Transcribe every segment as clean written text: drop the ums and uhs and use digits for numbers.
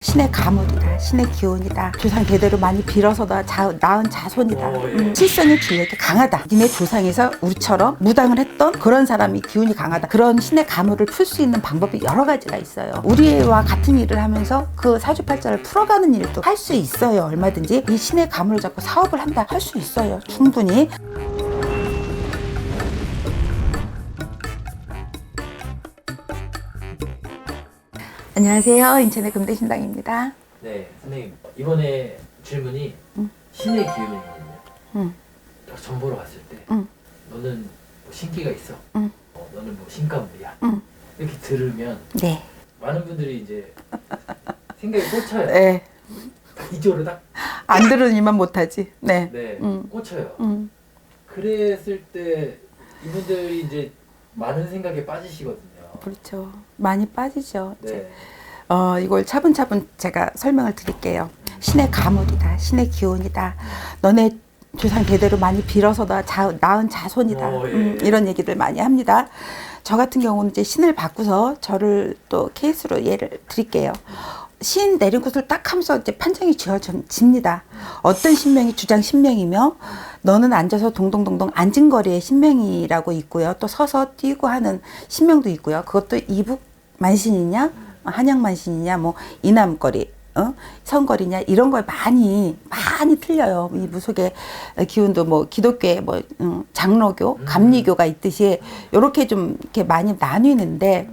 신의 가물이다, 신의 기운이다, 조상 대대로 많이 빌어서 낳은 자손이다. 칠성의 주력이 강하다. 니네 조상에서 우리처럼 무당을 했던 그런 사람이 기운이 강하다. 그런 신의 가물을 풀 수 있는 방법이 여러 가지가 있어요. 우리와 같은 일을 하면서 그 사주팔자를 풀어가는 일도 할 수 있어요. 얼마든지 이 신의 가물을 잡고 사업을 한다 할 수 있어요. 충분히. 안녕하세요. 인천의 금대신당입니다. 네, 선생님 이번에 질문이 신의 기운이거든요. 딱 정보로 봤을 때 너는 뭐 신기가 있어. 너는 뭐 신가물이야. 이렇게 들으면 네. 많은 분들이 이제 생각이 꽂혀요. 네. 딱 이쪽으로 딱. 안 들으니만 못하지. 네. 네, 꽂혀요. 그랬을 때 이분들이 이제 많은 생각에 빠지시거든요. 그렇죠. 많이 빠지죠. 네. 이걸 차분차분 제가 설명을 드릴게요. 신의 가물이다, 신의 기운이다. 너네 조상 대대로 많이 빌어서 낳은 자손이다. 예. 이런 얘기들 많이 합니다. 저 같은 경우는 이제 신을 바꾸서 저를 또 케이스로 예를 드릴게요. 신 내린 곳을 딱 하면서 이제 판정이 지어집니다. 어떤 신명이 주장 신명이며 너는 앉아서 동동동동 앉은 거리에 신명이라고 있고요. 또 서서 뛰고 하는 신명도 있고요. 그것도 이북 만신이냐 한양 만신이냐 뭐 이남거리 성거리냐 이런 걸 많이 틀려요. 이 무속의 기운도 뭐 기독교의 뭐 장로교, 감리교가 있듯이 이렇게 좀 이렇게 많이 나뉘는데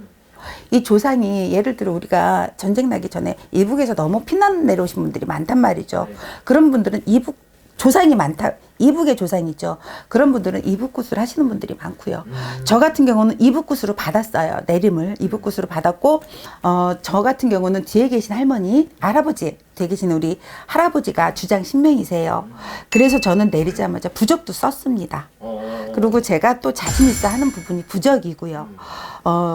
이 조상이 예를 들어 우리가 전쟁 나기 전에 이북에서 너무 피난 내려오신 분들이 많단 말이죠. 그런 분들은 이북 조상이 많다. 이북의 조상이 있죠. 그런 분들은 이북굿을 하시는 분들이 많고요. 저 같은 경우는 이북굿으로 받았어요. 내림을 이북굿으로 받았고 저 같은 경우는 뒤에 계신 할머니, 할아버지 뒤에 계신 우리 할아버지가 주장 신명이세요. 그래서 저는 내리자마자 부적도 썼습니다. 그리고 제가 또 자신 있어 하는 부분이 부적이고요.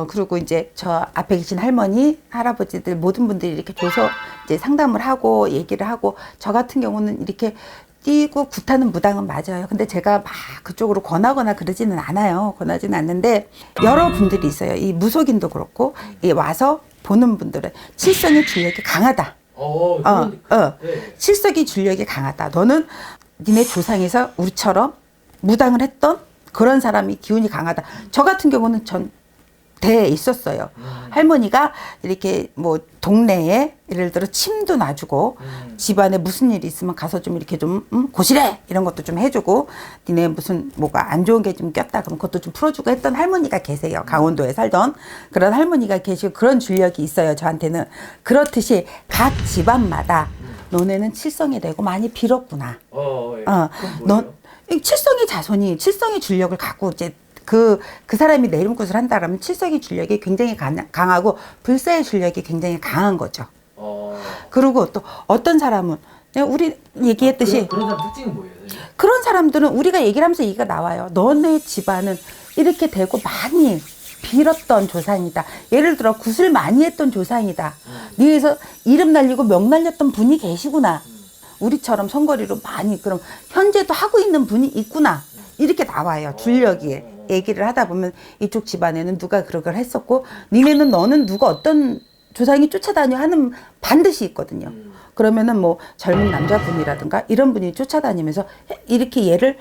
그리고 이제 저 앞에 계신 할머니, 할아버지들 모든 분들이 이렇게 줘서 이제 상담을 하고 얘기를 하고 저 같은 경우는 이렇게 뛰고 굿하는 무당은 맞아요. 근데 제가 막 그쪽으로 권하거나 그러지는 않아요. 권하지는 않는데 여러 분들이 있어요. 이 무속인도 그렇고 이 와서 보는 분들은 칠성의 주력이 강하다. 네. 칠성의 주력이 강하다. 너는 니네 조상에서 우리처럼 무당을 했던 그런 사람이 기운이 강하다. 저 같은 경우는 전 대에 있었어요. 할머니가 이렇게 뭐 동네에 예를 들어 침도 놔주고 집안에 무슨 일이 있으면 가서 좀 이렇게 좀 고시래 이런 것도 좀 해주고 니네 무슨 뭐가 안 좋은 게 좀 꼈다 그럼 그것도 좀 풀어주고 했던 할머니가 계세요. 강원도에 살던 그런 할머니가 계시고 그런 줄력이 있어요. 저한테는. 그렇듯이 각 집안마다 너네는 칠성이 되고 많이 빌었구나. 예. 넌 칠성의 자손이 칠성의 줄력을 갖고 이제 그 사람이 내림굿을 한다 그러면 칠성의 줄력이 굉장히 강하고 불사의 줄력이 굉장히 강한 거죠. 그리고 또 어떤 사람은 우리 얘기했듯이 그런 사람 특징은 뭐예요? 그런 사람들은 우리가 얘기를 하면서 얘기가 나와요. 너네 집안은 이렇게 되고 많이 빌었던 조상이다. 예를 들어 굿을 많이 했던 조상이다. 네에서 이름 날리고 명 날렸던 분이 계시구나. 우리처럼 선거리로 많이 그럼 현재도 하고 있는 분이 있구나. 이렇게 나와요. 줄력이. 얘기를 하다 보면 이쪽 집안에는 누가 그런 걸 했었고 니네는 너는 누가 어떤 조상이 쫓아다녀 하는 반드시 있거든요. 그러면은 뭐 젊은 남자분이라든가 이런 분이 쫓아다니면서 이렇게 얘를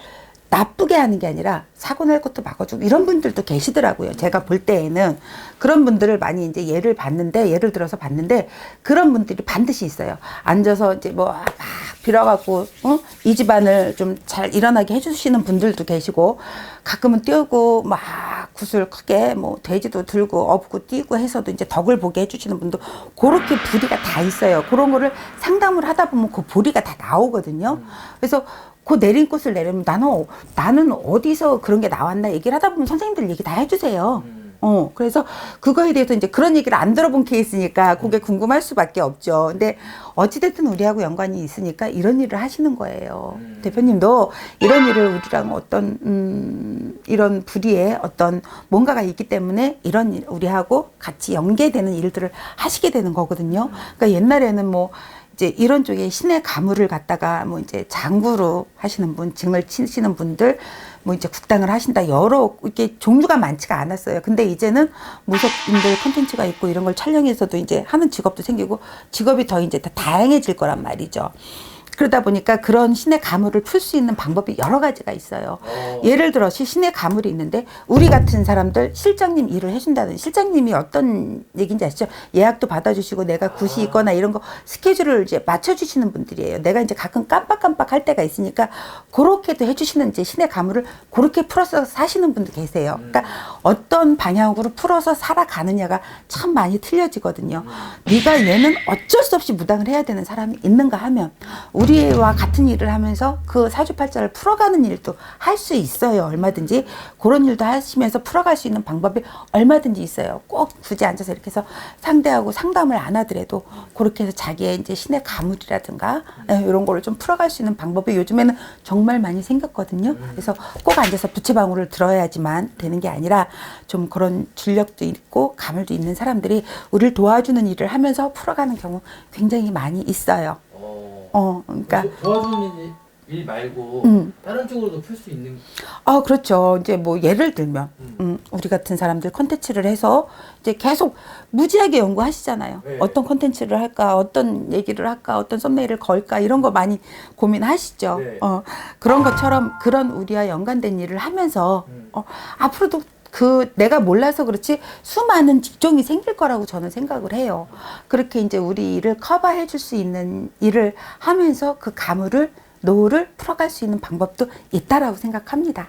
나쁘게 하는 게 아니라 사고 날 것도 막아주고 이런 분들도 계시더라고요. 제가 볼 때에는 그런 분들을 많이 이제 예를 들어서 봤는데 그런 분들이 반드시 있어요. 앉아서 이제 뭐 막 빌어갖고 이 집안을 좀 잘 일어나게 해주시는 분들도 계시고 가끔은 뛰고 막 굿을 크게 뭐 돼지도 들고 업고 뛰고 해서도 이제 덕을 보게 해주시는 분도 그렇게 부리가 다 있어요. 그런 거를 상담을 하다 보면 그 보리가 다 나오거든요. 그래서 그 내린 꽃을 내리면 나는 어디서 그런 게 나왔나 얘기를 하다 보면 선생님들 얘기 다 해주세요. 그래서 그거에 대해서 이제 그런 얘기를 안 들어본 케이스니까 그게 궁금할 수밖에 없죠. 근데 어찌됐든 우리하고 연관이 있으니까 이런 일을 하시는 거예요. 대표님도 이런 일을 우리랑 어떤, 이런 부리에 어떤 뭔가가 있기 때문에 이런 일, 우리하고 같이 연계되는 일들을 하시게 되는 거거든요. 그러니까 옛날에는 뭐, 이제 이런 쪽에 신의 가물을 갖다가 뭐 이제 장구로 하시는 분, 징을 치시는 분들 뭐 이제 국당을 하신다. 여러 이렇게 종류가 많지가 않았어요. 근데 이제는 무속인들 콘텐츠가 있고 이런 걸 촬영해서도 이제 하는 직업도 생기고 직업이 더 이제 더 다양해질 거란 말이죠. 그러다 보니까 그런 신의 가물을 풀 수 있는 방법이 여러 가지가 있어요. 예를 들어 신의 가물이 있는데 우리 같은 사람들 실장님 일을 해준다는 실장님이 어떤 얘기인지 아시죠? 예약도 받아주시고 내가 굿이 있거나 이런 거 스케줄을 이제 맞춰주시는 분들이에요. 내가 이제 가끔 깜빡깜빡 할 때가 있으니까 그렇게도 해주시는 이제 신의 가물을 그렇게 풀어서 사시는 분도 계세요. 그러니까 어떤 방향으로 풀어서 살아가느냐가 참 많이 틀려지거든요. 네가 얘는 어쩔 수 없이 무당을 해야 되는 사람이 있는가 하면 우리와 같은 일을 하면서 그 사주팔자를 풀어가는 일도 할 수 있어요. 얼마든지 그런 일도 하시면서 풀어갈 수 있는 방법이 얼마든지 있어요. 꼭 굳이 앉아서 이렇게 해서 상대하고 상담을 안 하더라도 그렇게 해서 자기의 이제 신의 가물이라든가 이런 거를 좀 풀어갈 수 있는 방법이 요즘에는 정말 많이 생겼거든요. 그래서 꼭 앉아서 부채방울을 들어야지만 되는 게 아니라 좀 그런 줄력도 있고 가물도 있는 사람들이 우리를 도와주는 일을 하면서 풀어가는 경우 굉장히 많이 있어요. 그러니까 도와주는 일 말고 다른 쪽으로도 풀 수 있는. 그렇죠. 이제 뭐 예를 들면 우리 같은 사람들 콘텐츠를 해서 이제 계속 무지하게 연구하시잖아요. 네. 어떤 콘텐츠를 할까, 어떤 얘기를 할까, 어떤 썸네일을 걸까 이런 거 많이 고민하시죠. 네. 그런 것처럼 그런 우리와 연관된 일을 하면서 앞으로도 내가 몰라서 그렇지 수많은 직종이 생길 거라고 저는 생각을 해요. 그렇게 이제 우리 일을 커버해 줄 수 있는 일을 하면서 그 가물을 노후를 풀어갈 수 있는 방법도 있다라고 생각합니다.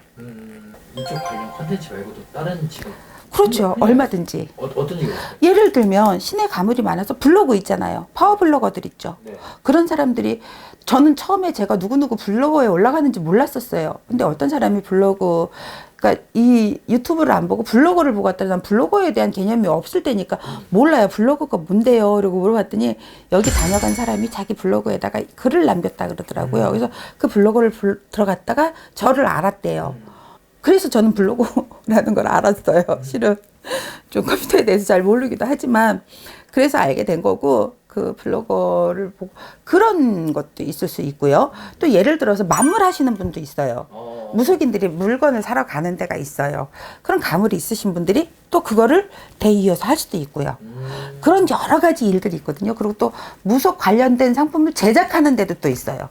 이쪽 관련 콘텐츠 말고도 다른 직업. 그렇죠. 얼마든지. 어떤 얘기가 있어요? 예를 들면 신의 가물이 많아서 블로그 있잖아요. 파워 블로거들 있죠. 네. 그런 사람들이 저는 처음에 제가 누구누구 블로거에 올라가는지 몰랐었어요. 근데 어떤 사람이 블로그 그러니까 이 유튜브를 안 보고 블로거를 보고 왔더니 난 블로거에 대한 개념이 없을 때니까 몰라요. 블로거가 뭔데요? 그러고 물어봤더니 여기 다녀간 사람이 자기 블로그에다가 글을 남겼다 그러더라고요. 그래서 그 블로거를 들어갔다가 저를 알았대요. 그래서 저는 블로거라는 걸 알았어요. 실은 좀 컴퓨터에 대해서 잘 모르기도 하지만 그래서 알게 된 거고 그 블로거를 보고 그런 것도 있을 수 있고요. 또 예를 들어서 만물하시는 분도 있어요. 무속인들이 물건을 사러 가는 데가 있어요. 그런 가물이 있으신 분들이 또 그거를 대이어서 할 수도 있고요. 그런 여러 가지 일들이 있거든요. 그리고 또 무속 관련된 상품을 제작하는 데도 또 있어요.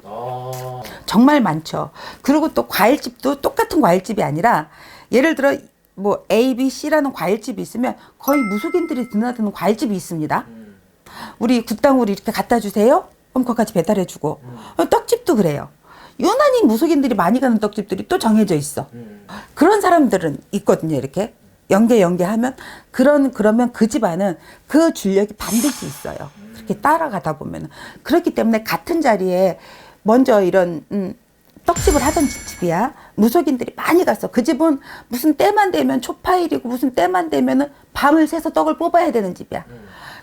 정말 많죠. 그리고 또 과일집도 똑같은 과일집이 아니라 예를 들어 뭐 A, B, C라는 과일집이 있으면 거의 무속인들이 드나드는 과일집이 있습니다. 우리 국당으로 이렇게 갖다 주세요. 그럼 거기까지 배달해 주고 떡집도 그래요. 유난히 무속인들이 많이 가는 떡집들이 또 정해져 있어. 그런 사람들은 있거든요. 이렇게 연계하면 그러면 그 집안은 그 줄력이 반드시 있어요. 그렇게 따라가다 보면 그렇기 때문에 같은 자리에 먼저 이런 떡집을 하던 집이야. 무속인들이 많이 갔어. 그 집은 무슨 때만 되면 초파일이고 무슨 때만 되면은 밤을 새서 떡을 뽑아야 되는 집이야.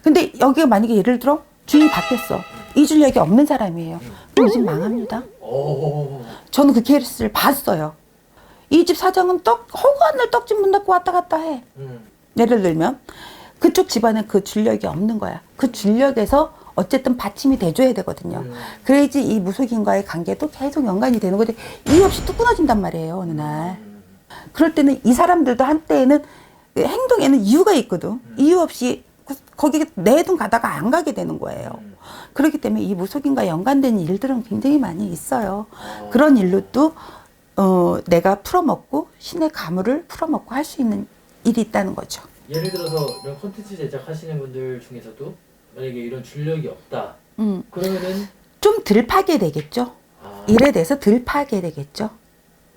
근데 여기가 만약에 예를 들어 주인이 바뀌었어. 이 줄력이 없는 사람이에요. 그럼 이 집 망합니다. 저는 그 케이스를 봤어요. 이 집 사장은 허구한 날 떡집 문 닫고 왔다 갔다 해. 예를 들면 그쪽 집안에 그 줄력이 없는 거야. 그 줄력에서 어쨌든 받침이 돼줘야 되거든요. 그래야지 이 무속인과의 관계도 계속 연관이 되는 거지. 이유 없이 뚝 끊어진단 말이에요. 어느 날. 그럴 때는 이 사람들도 한때에는 행동에는 이유가 있거든. 이유 없이 거기 내돈 가다가 안 가게 되는 거예요. 그렇기 때문에 이 무속인과 연관된 일들은 굉장히 많이 있어요. 그런 일로도 내가 풀어먹고 신의 가물을 풀어먹고 할 수 있는 일이 있다는 거죠. 예를 들어서 이런 콘텐츠 제작하시는 분들 중에서도 만약에 이런 줄력이 없다. 그러면은 좀 덜 파게 되겠죠. 일에 대해서 덜 파게 되겠죠.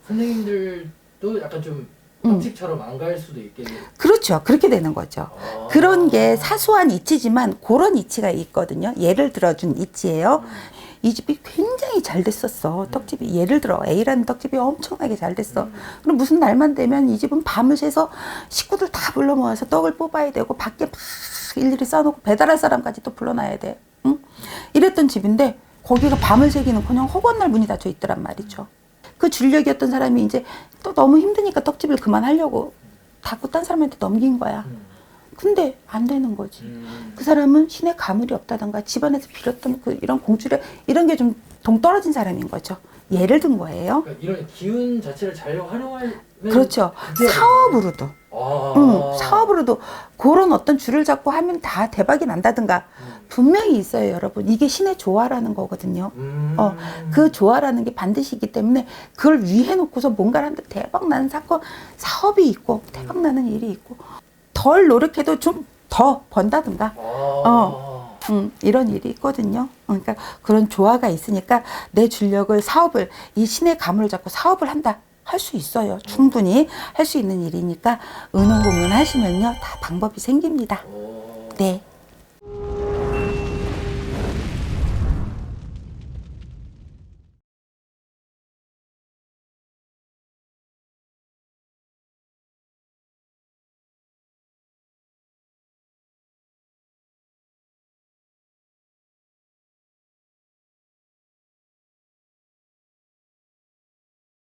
선생님들도 약간 좀 법칙처럼 안 갈 수도 있겠네요. 그렇죠. 그렇게 되는 거죠. 그런 게 사소한 이치지만 그런 이치가 있거든요. 예를 들어준 이치예요. 이 집이 굉장히 잘 됐었어. 떡집이 예를 들어 A라는 떡집이 엄청나게 잘 됐어. 그럼 무슨 날만 되면 이 집은 밤을 새서 식구들 다 불러 모아서 떡을 뽑아야 되고 밖에 막 일일이 싸놓고 배달할 사람까지 또 불러놔야 돼. 응? 이랬던 집인데 거기가 밤을 새기는커녕 허구한 날 문이 닫혀 있더란 말이죠. 그 줄력이었던 사람이 이제 또 너무 힘드니까 떡집을 그만하려고 닫고 딴 사람한테 넘긴 거야. 근데 안 되는 거지. 그 사람은 신의 가물이 없다던가 집안에서 빌었던 이런 공줄에 이런 게 좀 동떨어진 사람인 거죠. 예를 든 거예요. 그러니까 이런 기운 자체를 잘 활용하면 그렇죠. 그때 사업으로도. 아. 사업으로도 그런 어떤 줄을 잡고 하면 다 대박이 난다든가 분명히 있어요, 여러분. 이게 신의 조화라는 거거든요. 그 조화라는 게 반드시 있기 때문에 그걸 위해 놓고서 뭔가를 하는데 대박 나는 사건, 사업이 있고 대박 나는 일이 있고 덜 노력해도 좀 더 번다든가 이런 일이 있거든요. 그러니까 그런 조화가 있으니까 내 줄력을 사업을 이 신의 가물을 잡고 사업을 한다. 할 수 있어요. 충분히 할 수 있는 일이니까 의논 공론 하시면요 다 방법이 생깁니다. 네.